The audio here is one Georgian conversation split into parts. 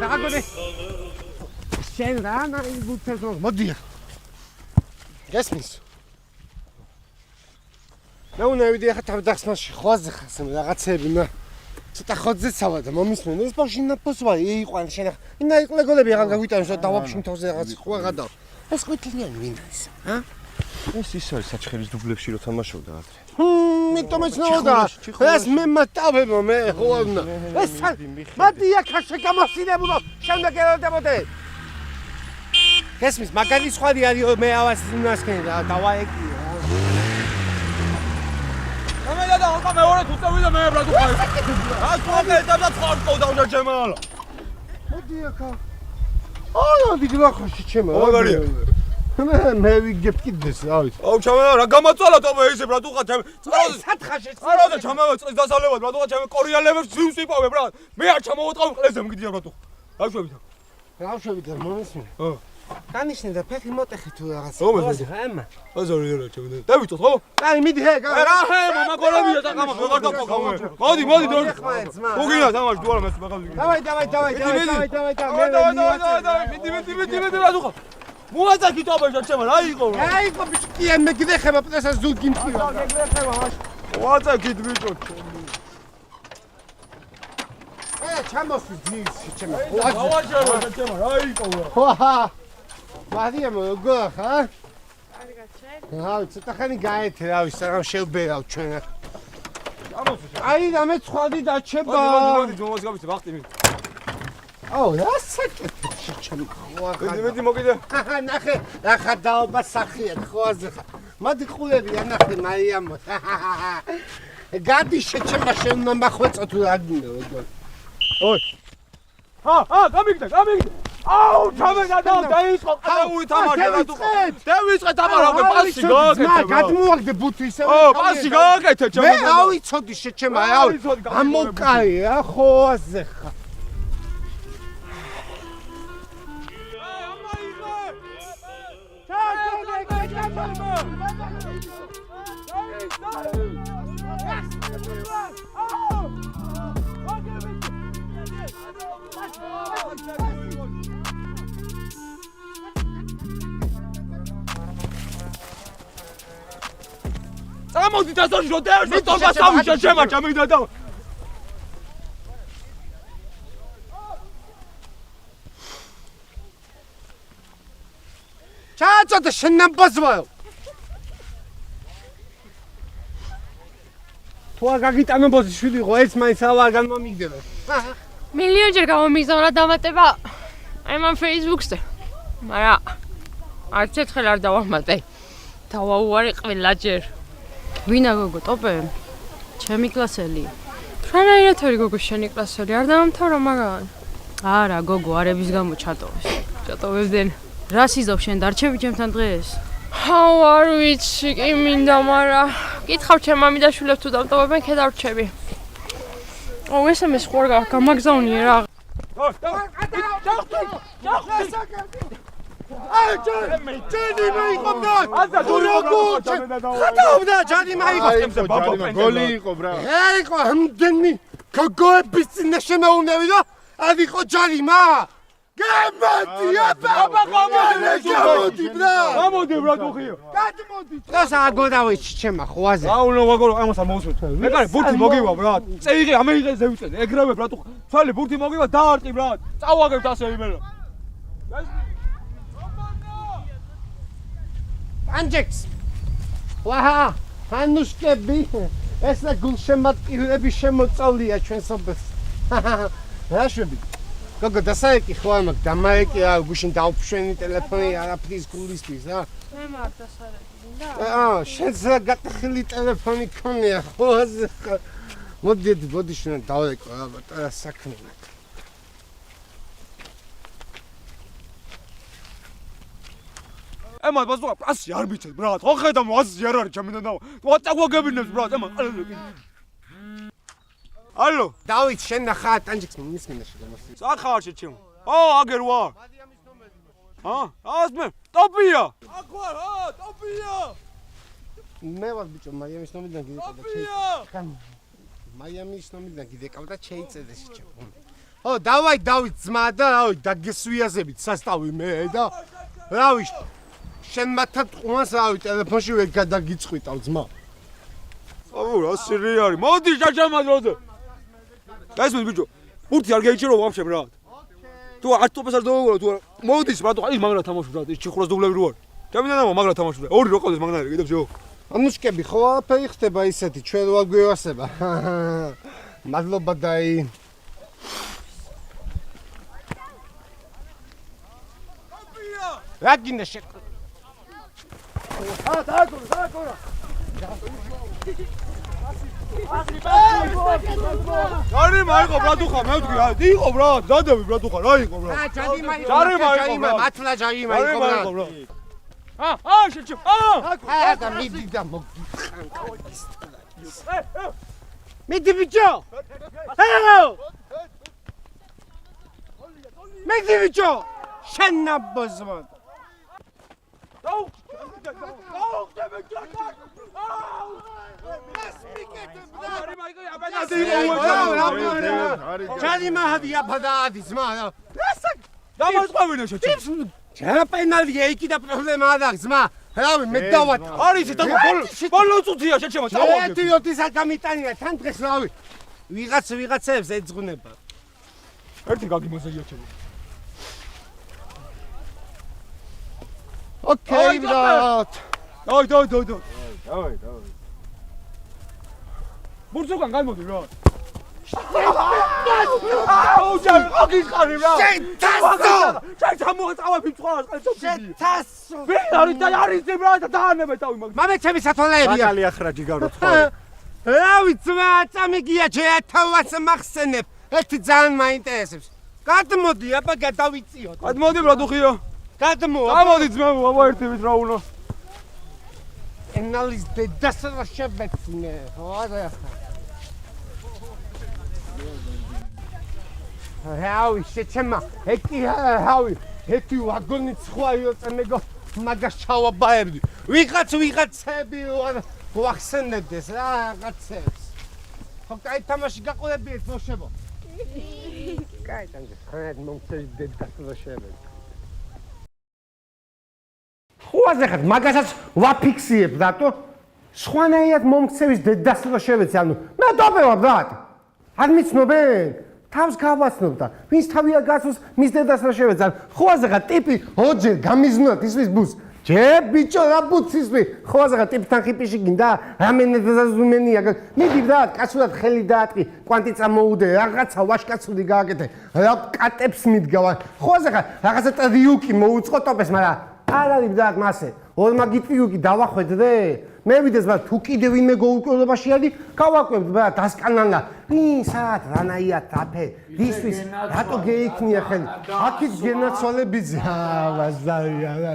დაგაგონე. შენ რა ნაი ბუთეს მოდი. გესმის? მე უნდა ვიდე ახლა თავდახსნაში ხვაზე ხასემ რაღაცები მე. ცოტა ხოძე ცავა და მომისმენ ეს ბაშინა პოსვა იყვან შენ ახლა. ინა იკლეგოლები აღარ გავიტანო და დავაფშინ თავზე რაღაც ხვაღადა. ეს ყვითლიანი ვინდა ის? ჰა? ეს ის არის საჩხერის დუბლებში რო თამაშობდა ადრე. მითომ ეცნობდა. ეს მე მატავებო მე ხოვნა. ეს მადი აქ შეგამოსინებულო შემდეგ ეროდებოდე. გესმის მაგარი სხვადი არის მე ავასინასკენ და დავაეკი. გამედა და ხა მეორე თუ წევიდა მე ბრატ უყარ. რა თქმა უნდა და წყორტო და ჯემალა. მოდი აქა. აა დიგლახოში ჩემო. მაგარია. მე ვიგებ კიდეს რა ვიცი. აუ ჩამელა რა გამაწვალა თომე ისე ბრატ უყარ ჩემ. სათხაში. არა და ჩამელა წრის დასალევად ბრატ უყარ ჩემ კორეალებებს ძივს ვიპოვე ბრატ. მე არ ჩამოვატყავ ყლეზე მგიდია ბრატ უყარ. რა შევიდა? რა შევიდა მომისმენ? ხო. განიშნე და ფეხი მოტეხი თუ რაღაც. ომაზე ამა. აზარი არა ჩემ. დავიწოთ ხო? აი მიდი ჰე. რა ჰე მამა კორებია და გამა ვეღარ დაკავე. მოდი დორ. უგინა თამაში თუ არა მე მაგავი. დავაი. მიდი რა დუხა. მოაცა გიტობეშა ჩემ რა იყო? რა იყო ბიჭკიან მე გიდეხება პრესას ზულ გიმწია. გეგრეხება მაშ. მოაცა გიდბიჭო. ჩამოსვი ძის ჩემო. დავაჭერო ჩემ რა იყო? ხა. მარიამ როგორ ხა? კარგად შენ? რა ცოტა ხანი გაეთე რა ვიცი რა შევბერავ ჩვენ. ჩამოსვი. აი და მე ცხადი დაჩება. მოდი მომას გავიცე ვახტი მე. აუ რა საკეთე ჩემო. მიდი მოკიდე. ნახე ახლა დაობა სახია ხოაზე ხა. მადი ყულები ანახე მარიამო. გადი შეჩება შენ უნდა მახვეწო თუ რა გინდა როგორ. ой. გამიგდა. აუ, ჩამედა და დაიწყო ყაური თამაში რა თუ. დავიწყე თამაში, პასი გააკეთე. გადმოაგდე ბუთი ისე. პასი გააკეთე ჩემო. მე ავიცოდი შეჩემა, ამოკარი რა ხოაზე ხა. წამოდი დასოში რო დაერჩა თორბა სამიშა შემაჭა მიგდა და ჩაწოდი შენ ნამბაზვაო თუ არ გაგიტანებოდი შვილი ხო ეს მაინც არ განმომიგდება მილიონჯერ გამომიგზავნა დამატება აი მან Facebook-ზე მაგრამ არც ერთხელ არ დავამატე დავაუარე ყველაჯერ ვინა გოგო ტოპე ჩემი კლასელი რანაირად არის გოგო შენი კლასელი არ დამამთავრა მაგან არა გოგო არების გამო ჩატოვებდნენ რა სიზავ შენ დარჩები ჩემთან დღეს აუ არ ვიცი კი მინდა მაგრამ კითხავ ჩემ მამიდაშვილებს თუ დამტოვებენ ქედარჩები აუ SMS ხوار გამაგზავნიე რა აი ჯანი მაიყობდა ხატავდა ჯანი მაიყო გოლი იყო ბრა იყო ამდენი გოგოების წინაშე შემეუნები და არ იყო ჯანი მა გამოდი აბა გამოდი ბრა გამოდი ბრა თუხიო გადმოდი დღეს აგოდავიჩი ჩემა ხვაზე რა უნდა ვაგორო ამას ამოვსვეთ მე კარი ბურთი მოგივა ბრა წეიღე ამეიღეზე ვიწე ეგრევე ბრა თუხ თვალი ბურთი მოგივა დაარტყი ბრა წავაგებთ ასე იმელა ანჯექს ვაჰა ანუშკები ესა გულშემატკივრები შემოწავლია ჩვენ სოფელს რა შვები გოგო დასაეკი ხო ამაკ დამაეკი რა გუშინ დავფშვენი ტელეფონი არაფრის გულისთვის რა მე მარ დასაეკი გინდა შენს რა გატეხილი ტელეფონი ქონია ხო ასე მოდი შენ დავეკო რა საქმე ემა ბაზო პასი არ მიცეთ ბრატ ხო ხედავ ვაზი არ არის ჩემიდან და ვაწაგვაგებინებს ბრატ ემა ყალები ალო დავით შენ ნახა ტანჯიქს მისმინდა შემოსი სახარში ჩემ აგერ ვარ ასმე ტოპია აქ ვარ ტოპია მე ვარ ბიჭო მაიამის ნომიდან გიდეკავდა მაიამის ნომიდან გიდეკავდა შეიწედეს ჩემ ო დავაი დავით ძმა და რავი დაგესვიაზებით სასტავი მე და რავი შენ მათთან ტყუანს რავი ტელეფონში ვერ გადაგიწყვიტავ ძმა აუ რა სირი არის მოდი ჯაჯამადროზე გასმის ბიჭო ბურთი არ გაიჭირო ვამშებ რა თუ არტოპეს არ დავუღო თუ მოდის რა თუ ის მაგრა თამაშობ რა ის ჩიხურას დუბლები რო არის ჩემიდანო მაგრა თამაშობ ორი რო ყავდეს მაგნარი კიდევ ანუშკები ხო არაფერი ხდება ისეთი ჩვენ რო აგვევასება მადლობა დაი რა გინდა შე დააკორა ჯარი მაიყო რა თუ ხარ მე ვთქვი რა იყო რა დადები რა თუ ხარ რა იყო რა ჯარი მაიყო მართლა ჯარი მაიყო რა შეჭი და მიდი და მოგიხან მიდი ბიჭო მიდი ბიჭო შენ ნაბოზმო ჯარი მაჰდია ფადადის მა დამოწყავინე შეჭი ჯერა პენალია იქი და პრობლემაა და ძმა რავი მე დავატ არის ეს ბოლო წუთია შეჭემა წავაგე 1-2 საათი გამიტანია თან დღეს რავი ვიღაცებს ეძღუნება ერთი გაგიმოსეია ჩემი ოკეი ბრატ დავай ბურთსუკან გამოდი რა აუ ჯარი ოგის ხარი რა შეთასო ჩაი ჩამოეწავა ფიცხავს ყალჩო შეთასო ვინ არის და არის ძებრა და დაანებე თავი მაგ მამე ჩემი სათვალეებია მაგალი ახრაჯი გავროცხავ რავი ძმა წამიგია შეათავას მახსენებ ერთი ძალიან მაინტერესებს გადმოდი აბა გადავიწიოთ გადმოდი ბრატუხიო გამოდი ძმა აბა ერთივით რა უნდა ენალის დედას რა შევეცინე ხო რა რავი შეჩემა ეკი რავი ეთი ვაგონი სხვა იოცემეგო მაგას ჩავაბაერდი ვიღაცები ვახსენებდეს რა რაღაცებს ხო კაი თამაში გაყურებიეთ მოშებო კაი თამაში ხარ მომწევი დედას რა შევეცინე ხუაზე ხარ მაგასაც ვაფიქსიებ რატო სხვანაირად მომქცევის დედას რა შევეცი ანუ მე დაბევა ბრატ არ მიცნობენ თავს გავაცნობ და ვინც თავია გასულს მის დედას რა შევეცი ანუ ხუაზე ხარ ტიპი ოჯერ გამიზნოთ ისვის ბუს ჯე ბიჭო რა ბუცისვი ხუაზე ხარ ტიპთან ხიპიში გინდა რამენე დაზაზუმენია მიდი ბრატ კაცურად ხელი დაატყი კვანტი წამოუდე რაღაცა ვაშკაცუდი გააკეთე რა კატებს მიდგავა ხუაზე ხარ რაღაცა ტრიუკი მოუწყო ტოპეს მაგრამ არ არის ბრატ მასე ორმა გიტიუკი დავახვედრე მე ვიდეს ბრატ თუ კიდე ვინმე გოუკვლობაში არის გავაკვებთ ბრატ დასკანალა ვინ საათ რანაიათ აფე რისთვის რატო გეიქნია ხელი აქეთ გენაცვალებიძე ვაზარია რა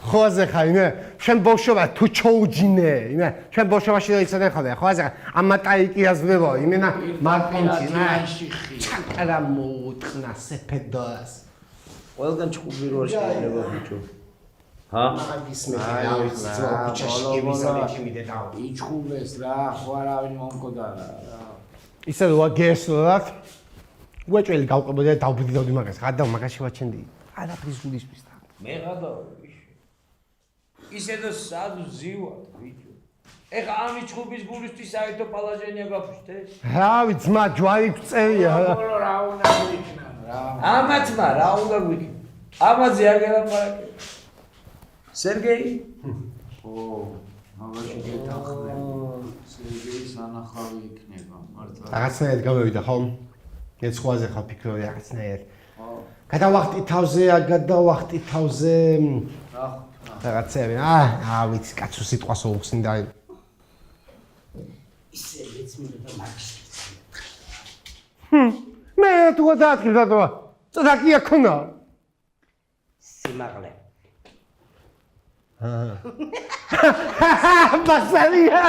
ხოაზე ხაინე შენ ბოშობა თუ ჩოუჯინე იმე შენ ბოშობაში რა იცოდე ხოლმე ხოაზე ამატაიკი აზრებო იმენა მარკონჩი რა ჩაკარა მოუტყნა სეფედოს ყველგან ჩხუბი რო შეიძლება ბიჭო ჰა მაგის მე რა ჩაშკი მისალეთი მიდედაო იჩხუბეს რა ხო არავინ მომკოდა რა ისე რა გესლათ უეჭველი გავყებოდი და დავბიდავდი მაგას გადავ მაგაში ვაჩენდი არაფრის გულისთვის და მე გადავ ისე და სადუ ზივად ბიჭო ეხა ამი ჩხუბის გულისთვის საერთო პალაჟენია გაფუშტეს რავი ძმა ჯვარი გწერია რა უნდა ვიქნა რა ამათმა რა უნდა ვიქნა ამაზე არ გელაპარაკე სერგეი ო მაგაში გეთანხმე სერგეის ანახავი იქნება მართლა რაღაცნაირად გამოვიდა ხო მე სხვაზე ხარ ფიქრობ რაღაცნაირად გადავახტი თავზე გადავახტი თავზე რაღაცები რა ვიცი კაცო სიტყვას უხსნდა ისე ეცმინდა მაგის მე თუ გადააჭირდა და წაკია ქონა სიმაღლე ბასალია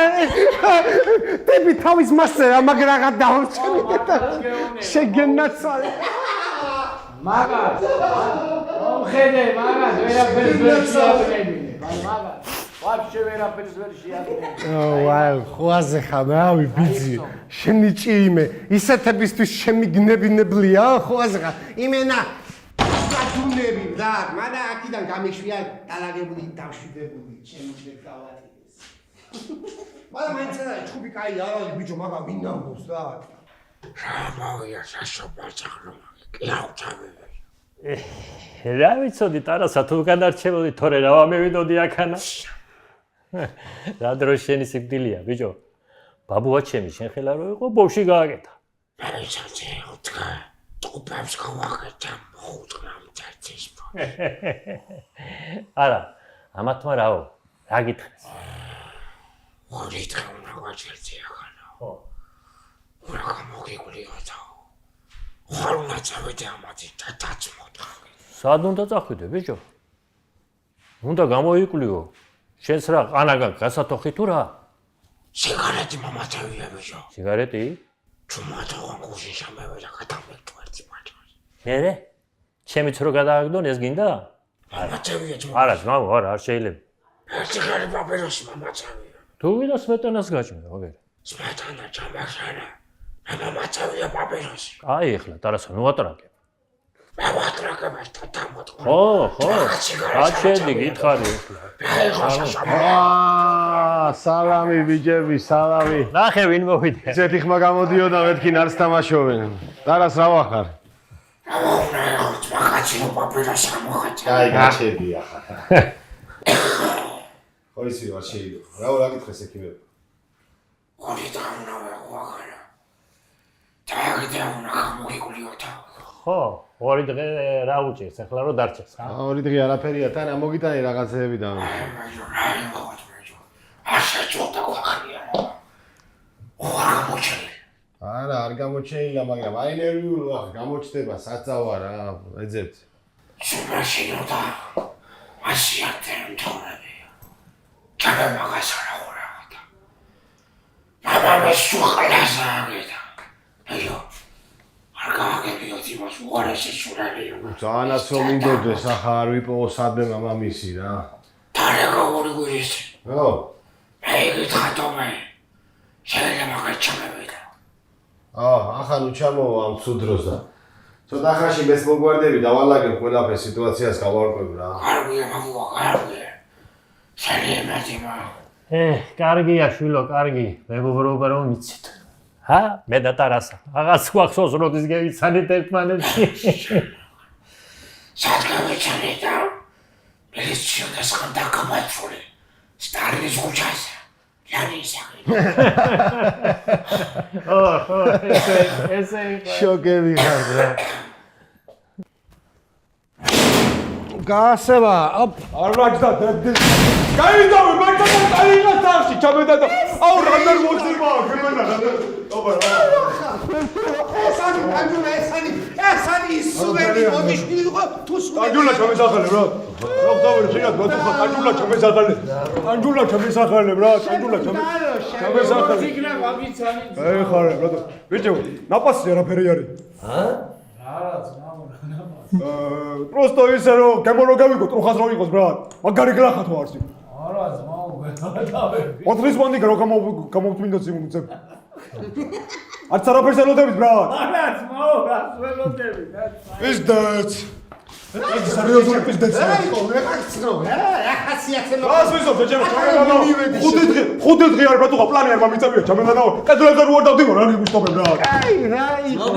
ტიპი თავის მასე მაგრაღა დაურჩენია და შეგენაცვალე მაგას ხედე მაგას ვერაფერს ვერ შეაბრუნებინე მაგას ვაფშე ვერაფერს ვერ შეადგენენ. ვაი, ხვაზე ხარ, რავი, ბიძი. შენი ჭიიმე, ისეთებისთვის შემიგნებინებლია, ხვაზე ხარ. იმენა გათუნები, რა, მადა აქიდან გამიშვია დალაგებული, დავშვიდებული, ჩემი გავატირეს. მაგრამ მაინც ჩხუბი კაი არა, ბიჭო, მაგრამ ვინ ამბობს რა? მოვია საშობაჭარო, კი ავწავე. რა ვიცოდი ტარასა თუ განარჩევოდი თორე რა ვამევიდოდი აქანა რა დროს შენი სიკვდილია ბიჭო ბაბუა ჩემი შენ ხელა რო იყო ბავში გააკეთა მე ჩაჭე უთქა ტუპებს გავაკეთა ხუთგრამ წარცის არა ამათმა რაო რა გითხრეს ორი დღე უნდა გაჩერდე ახანა ხო რა გამოგიგულიოთა ხარ უნდა წავიდე ამათი და დაწმოთ სად უნდა წახვიდე ბიჭო უნდა გამოიკვლიო შენს რა ყანაგან გასათოხი თუ რა სიგარეტი მომაწევია ბიჭო სიგარეტი ჩუმადოღა გუში შამევე და გადამეტყვერდი მაჯოს მერე ჩემიც რო გადააგდონ ეს გინდა მომაწევია ძმა არა ძმაო არა არ შეიძლება ერთი ხარი პაპეროსი მომაწევია თუ ვიდა სმეტანას გაჭმე როგორ სმეტანა ჩამახარა მე მომაწევია პაპეროსი აი ეხლა ტარასა ნუ ატრაკე მე ვატრაკებად და დამოტყვა ხო აჩენდი გითხარი სალამი ბიჭები, სალამი. ნახე ვინ მოვიდა ისეთი ხმა გამოდიოდა, მეთქი არც თამაშობენ. დარას რა ვახარ? მაგაცინო პაპეროსი მოხაჭა აი, გაჩერდი ახლა. ხო ისი ვარ შეიძლება. რა გითხეს ექიმები? ორი დღე უნდა ვეღვაღარა და აგდე უნდა გამოგიგულიოთა ხო ორი დღე რა უჭირს ახლა რო დარჩეს ორი დღე არაფერია თან ამოგიტანი რაღაცეები და ასე ჯოთა გვახია არა არ გამოჩენილა მაგრამ აი ნერვიულ ვარ გამოჩდება საწავა რა ეძებთ შემაშინო და ასიათე მთომები ჩაბა მაგას არა ხორათა მამამე სუხალაზა აგეთა აიო არ გავაგებიოთ იმას უარესი სურალიო ძალაც რომ მინდოდეს ახლა არ ვიპოვო სადმე მამამისი რა დარეგა ორი გვირის ხო მე გითხატომე შეიძლება გაჩამებინა ახლა ნუ ჩამოვა ამ ცუდ დროს და ცოტა ხანში მეც მოგვარდები და ვალაგებ ყველაფერს სიტუაციას გავარკვევ რა კარგია მამუა კარგია შეიძლება დიმა კარგია შვილო კარგი მეგობრობა რომ მიცით ჰა მე და ტარასა აღარ გვახსოვს როდის გევიცანით ერთმანეთში სადგავეჩანი და მილიციონას ხანდა გამაცული სტალინის ქუჩაზე იანისაკი ესე შოკები ხარ რა გასება არ ვაჭდა გაიდავე მაგათ წაიღა სახში ჩამედა და აუ რამდენ მოძიმა გემენა ესანი სუვენი მომიშნილი იყო თუ ტანჯულა ჩამესახალებ რა დავდავე შეიძლება გოთუხა ტანჯულა ჩამესახალებ ტანჯულა ჩამესახალებ რა ტანჯულა ჩამესახალებ ციგნა ვაგიცანი აი ხარ რა ბიჭო ნაპასი არაფერი არის არაც მამო просто ისე რომ გემო რო გავიგო ტრუხას რო იყოს ბრატ მაგარი გლახა თუ არც არაც მამო გადავები ოთხის მონდი რო გამოვთმინდო სიმუცებ არც არაფერს ელოდებით ბრატ არაც მამო რას ველოდები პიზდაც ეს სერიოზული პიზდაც რას ვისო ჯერ ხუთი დღე არ ბრატუხა პლანი არ მომიწევია ჩამენანა კადრაზე რო არ დავდივარ არ გიგუშტობებ ბრატ აი რა იყო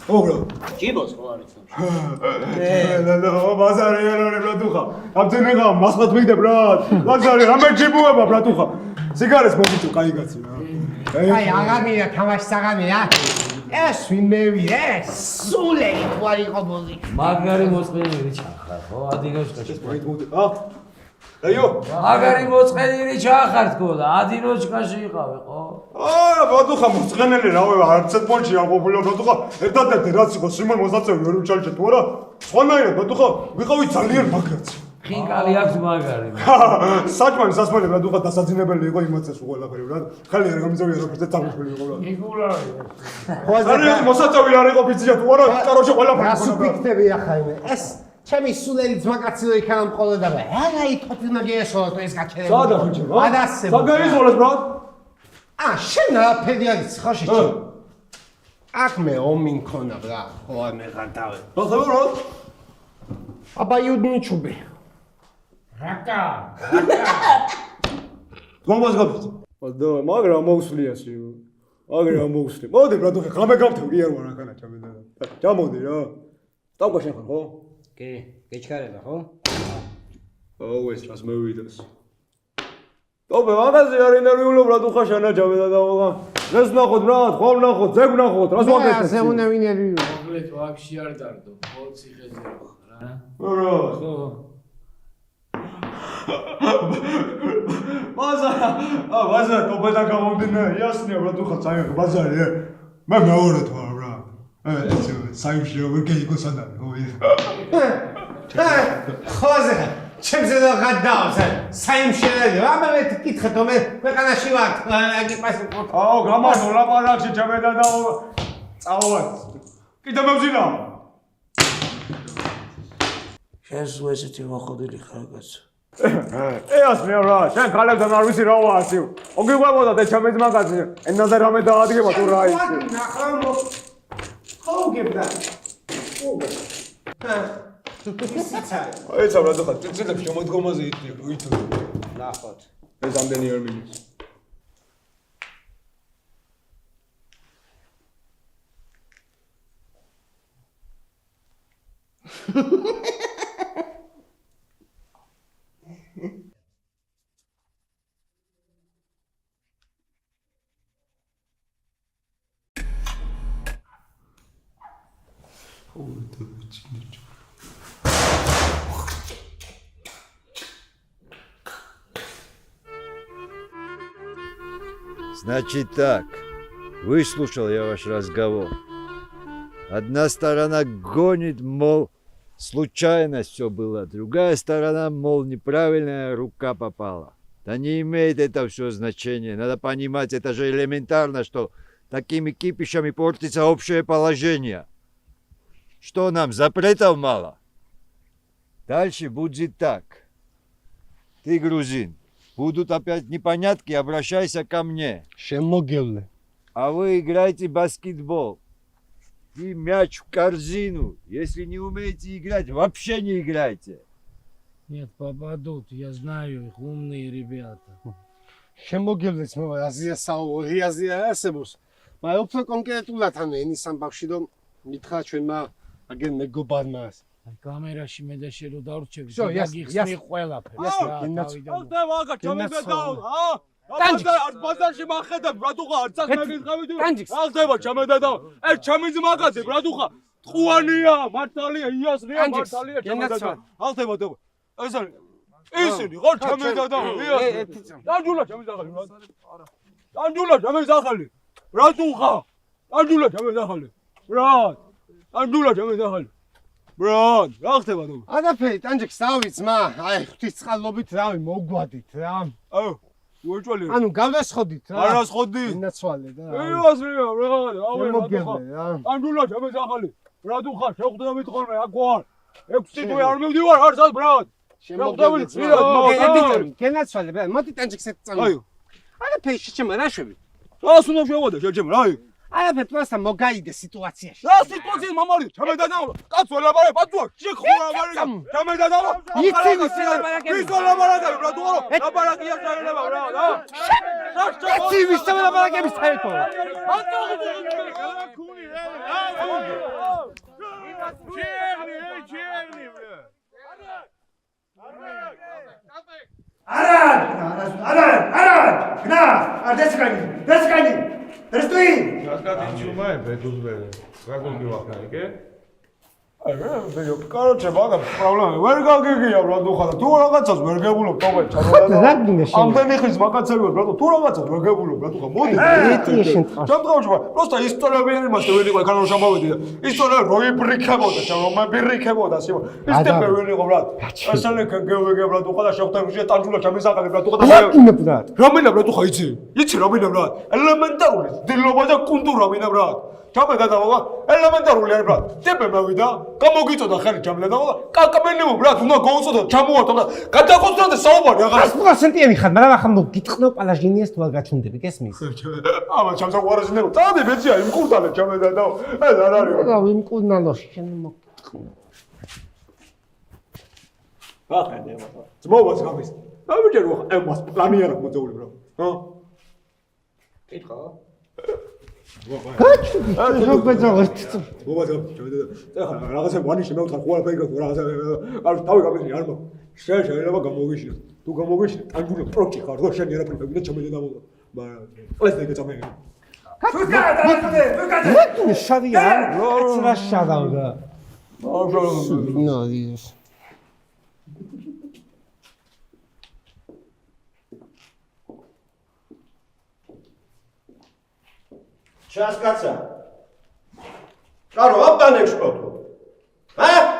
ოღონდ ჯიბოს ხო არის ნო ბაზარი არა ბრატუხა აბძენიღა მასხად მიგდე ბრატ ბაზარი რამე ჯიბუება ბრატუხა სიგარეს მოგიწევ კაი კაცი რა აი აღამია თამაში საღამია ეს ვინმე ეს სულელი თუ არ იყო ბოლი მაგარი მოწყენილი ჩახარ ხო ადინოჩკაში აიო მაგარი მოწყენილი ჩახარ თქო და ადინოჩკაში იყავე ხო არა ბრატუხა მოწყენელი რავე არც პონჩი არ ყოფილა ბრატუხა ერთადერთი რაც იყო სიმონ მოსაწევი ვერ უჩალჭე თუ არა სხვანაირად ბრატუხა ვიყავი ძალიან მაგრაცი ხინკალი აქვს მაგარი საჭმელი სასმელი ბრატუხა დასაძინებელი იყო იმაცეს ყველაფერი ბრატ ხალი არ გამიზავია რაფერზე წამოშული იყო ბრატ იგულარი ძალიან მოსაწევი არ იყო ბიძია თუ არა კაროჩე ყველაფერი რას უფიქდები ახლა იმე ეს ჩემი სულელი ძმაკაცი იქ არ მყოლოდა და არა ითქოთ მაგიასოლა თუ ეს გაჩერება. სადა ხუჭი, რა? ადასე. საგაიზოლოს ბრატ. შენ რაფერი არის ხოშიჩი? აქ მე ომი მქონა ბრა, ხო არ მეღარ დავე. რა ხება რა? აბა იუდნიჩუბი. რაკა. გომბას გაფიცე. და მაგრამ მოუსლიასი. მაგრამ მოუსლი. მოდი ბრატო, ხამე გავთევ კი არ ვარ ახლა ჩამედა. ჩამოდი რა. დავყვა შენ ხარ ხო? კი, გეჩქარება ხო? აუ ეს რას მევიდას. ობე მაგაზე არ ინერვიულობ რა თუ ხარ შენა ჩამედა და ვაღა. ეს ნახოთ ბრატ, ხომ ნახოთ, ზეგ ნახოთ, რას ვაკეთებ? ასე უნდა ვინერვიულო. მოგლეთ ვაფშე არ დარდო, ხო ციხეზე ვახ რა. რა. ხო. ბაზარ ტოპედა გამომდინა, იასნია რა თუ ხარ საერთოდ ბაზარი. მე მეორედ ვარ რა. ეს საიმში როგორ გეიქოს ადამი, ხო ის. ხოზე ჩემზე და გადავს საიმში რა მე მეკითხე თო მე ქვეყანაში ვარ აკიპასი პორტ აუ გამარჯო ლაპარაკში ჩამედა და წავალ კიდე მევზინა შენს ესეთი მოხდილი ხარ კაცო ეას მე რა შენ ქალებთან არ ვიცი რა ვარ მოგიყვებოდა და ჩამეძ მაგაზი ენაზე რამე დაადგება თუ რა ის ნახლა ხო გებდა ეს აბრა ხა წიწილებს შემოდგომაზე ითო ნახოთ ეს ამდენი არ მიდის Значит так, выслушал я ваш разговор. Одна сторона гонит, мол, случайно все было, другая сторона, мол, неправильная рука попала. Да не имеет это все значения. Надо понимать, это же элементарно, что такими кипишами портится общее положение. Что нам, запретов мало? Дальше будет так. Ты грузин. Будут опять непонятки, обращайся ко мне. შემოგევლე А вы играете в баскетбол. И мяч в корзину. Если не умеете играть, вообще не играйте. Нет, попадут, я знаю их, умные ребята. შემოგევლეც მე აზია საუბარი აზია არსებობს მაგრამ უფრო კონკრეტულად ანუ ენის ამბავში რომ მითხრა ჩვენმა აგენ მეგობარმა კამერაში მე და შენ რო დავრჩები, Всё, გაგიხსნი ყველაფერს რა, თავიდან. და ვაგა ჩამეგდა ბაზარში მახედებ რა თუ ხარ არცას მეგეძღავით რა ხდება ჩამედა და ეს ჩამიძ მაგაზე რა თუ ხარ ტყუანია მართალია იასრია მართალია ჩამედა და რა ხდება და ეს არის ისინი ხო ჩამედა და იასრია დანჯულა ჩამეზახალი რა დანჯულა ჩამეზახალი რა თუ ხარ დანჯულა ჩამეზახალი რა დანჯულა ჩამეზახალი ბრატ, რა ხდება თუ? არაფერი, ტანჯიქს დავიც, აი ღვთისწყალობით რავი მოგვადით რა. აუ, უეჭველი. ანუ გავდასხოდით რა. არა სხოდი. ინაცვალე და. იასრია, რა, ავე მოგგებე რა. ტანჯულა ჩამეზახალი. რა თუ ხარ, შეხვდებით ხოლმე აქ ვარ. 6 თვე არ მივდივარ არსად ბრატ. შემოგდებით რა. გენაცვალე, ბრატ, მოდი ტანჯიქს ეწამო. აიო. არაფერი შეჭმა რა შვები. რას უნდა შევადე შეჭმა, რა? არაფერი პროსტა მოგაიდე სიტუაციაში. რა სიტუაცია მამალი, ჩამედა და კაც ველაპარაკე, პატუა, შეხურა ლაპარაკე. ჩამედა და იცი ვისი ლაპარაკები? ვის ლაპარაკები, ბრატ, უყო, ლაპარაკია შეიძლება რა, რა. იცი ვისი ლაპარაკები საერთოდ? Короче, бага, проблема. ვერ გაგიგია რა თუ ხარ. თუ რაღაცას ვერ გებულობ, თողე ჩამოდა. ამდენი ხის მაგაცები ვარ, ბატონო, თუ რაღაცას ვერ გებულობ, რა თუ ხარ. მოდი. ჩამდგავში ვარ. просто ისტორიები იმას ვერ იყო, კანონ შამოვედი და ისტორია რო იბრიქებოდა, რომ მებრიქებოდა, სიმა. ისტორია ვერ იყო, რა. ასალე გეგებ რა თუ ხარ და შევხვდები ტანჯულა ჩამიზაღალი რა თუ ხარ. რა მინდა რა თუ ხარ იცი? იცი რა მინდა რა? ელემენტარული დილობა და კულტურა მინდა რა. ჩამედა და ვალა ელემენტარული არის ბრატ ტიპე მოვიდა გამოგიწოდა ხელი ჩამედა და ვალა კაკაბენემო ბრატ უნდა გაუწოდო ჩამოვარდო და გადაგოწდა და საუბარი აღარ 100%-იანი ხარ, მაგრამ ახლა მოგიტყნო პალაჟინიას თუ არ გაჩნდები, გესმის? აბა ჩამსაყვარეს ნებო წადი ბეწია იმკურდალე ჩამედა და ეს არ არის რა ვიმკურნალო შენ მოგიტყნო. აყენე მოდა ძმობას გამის ამიჯერო ემას პლანი არ აქვს მოძეული ბრატ ჰა კითხა გაჩვდი, რა ბეძავთ? მოვადა ჩავიდა და ეხლა რაღაცა ვანიში მევთხარ ხო არაფერი გქო რაღაცა არ თავი გამიძი არ მაქვს შეიძლება გამოგიშინო თუ გამოგიშინე ტანჯული პროჭი ხარ რო შენ არაფერი მეგონა ჩამედა და მოდა მაგრამ ეს და გაწამე რა შავია? რა შავდა? ნო ის Сейчас каца. Каро, обданешь что-то. А?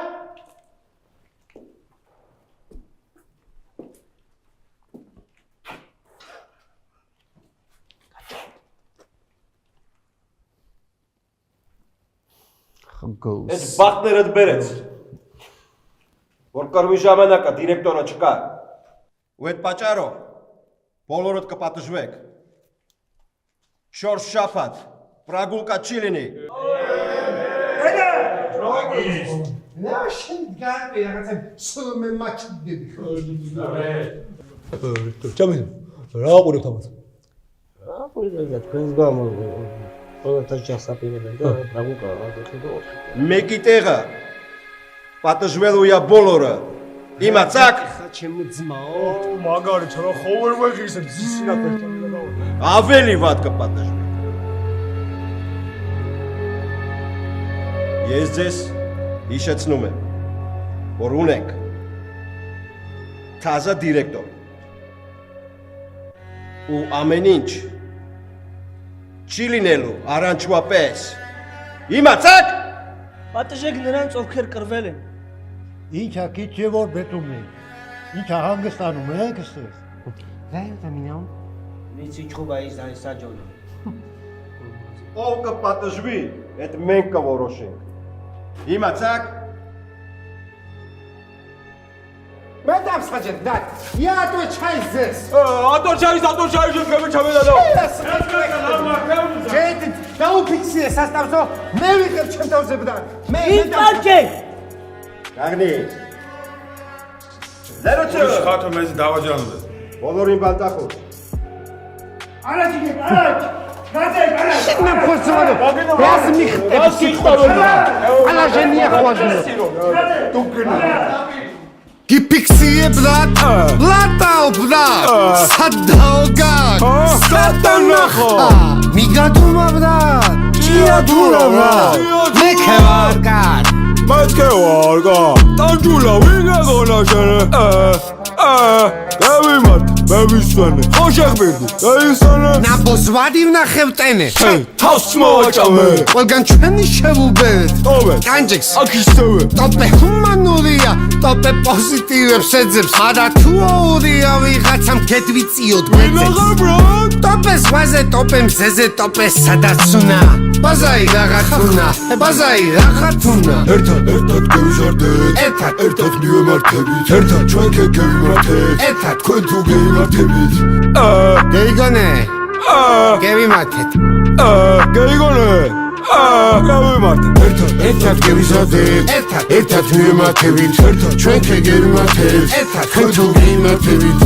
Это Бахнер отберется. Оркар вижаманака директора чка. Уэт пачаро. Полорот капатышвек. Шорс Шафат. Прогулка Чилини. რა შენ გაგე რაღაცა სულმე მაჩდები ხო? ჩამედა რა აყურებ თამაც რა ყურებ თქვენს გამო ყველათა ჩასაპირებენ და პრაგულკა ვაკეთებო Мекитера. Патажвелуя Болора. Имацак. ხა ჩემო ძმაო. მაგარი რა ხო ვერ ვეღირსებ სინათლე ჩამედა და Авели ватка патажвел. Есть здесь ищецнуме. Орунек. Таза директор. У Аменинч. Чилинелу аранчуа пес. Имацак? Патажегнеран цовкер кырвелен. იქა კიჩევო ბეტუმე იქა ჰანგესტანუ მეკსეს რა დამინაო? ვიცი ჭუბა ის არის საჯონო. Овка патажви. Это менка ворошенко. Имацак? მე დავსაჯეთ და იატო ჩაიზეს. ატო ჩაის შეგები ჩამედა და ჯეთ დაუფიქსირე სასტავსო მე ვიღებ ჩემ თავზებდა. მე ინპარკე Агни. Зероჩო. ხათო მეზე დავაჯანოთ Բոլորին բանտախո. არაჯიგე არაჯ მე ფოსვადო ეს მიხტებს სიტყვები. პალაჟენია ხვაჟნო. გიფიქსიე ბრატ ლატაო ბრატ სადაოგა სადანახა მიგადუმა ბრატ ჭიადურა ბრატ მე ქევარკა მათქევარგა ტანჯულა ვინგა გონა შენ გავიმართ მე ვისვენე ხო შეხბირდი დაისვენე ნაბოзваდი ვნახევტენე თავს მოვაჭამე ყველგან ჩვენი შევუბერეთ ტოვე კანჯექს აქ ისევე ტოპე ჰუმანურია ტოპე პოზიტივებს ეძებს არა თუ აურია ვიღაცამ გეტვიწიოდ გვეცეს ტოპე ზღვაზე ტოპე მზეზე ტოპე სადაცუნა ბაზაი რაღაცუნა ბაზაი რაღაცუნა ერთად გევიზარდეთ ერთად მივემართებით ერთად ჩვენ გევიმართეთ ერთად თქვენ თუ გევიმართებით გეიგონე გევიმართეთ გეიგონე გავიმართეთ ერთად გევიზარდეთ ერთად მივემართებით ჩვენ გევიმართეთ ერთად თქვენ თუ გევიმართებით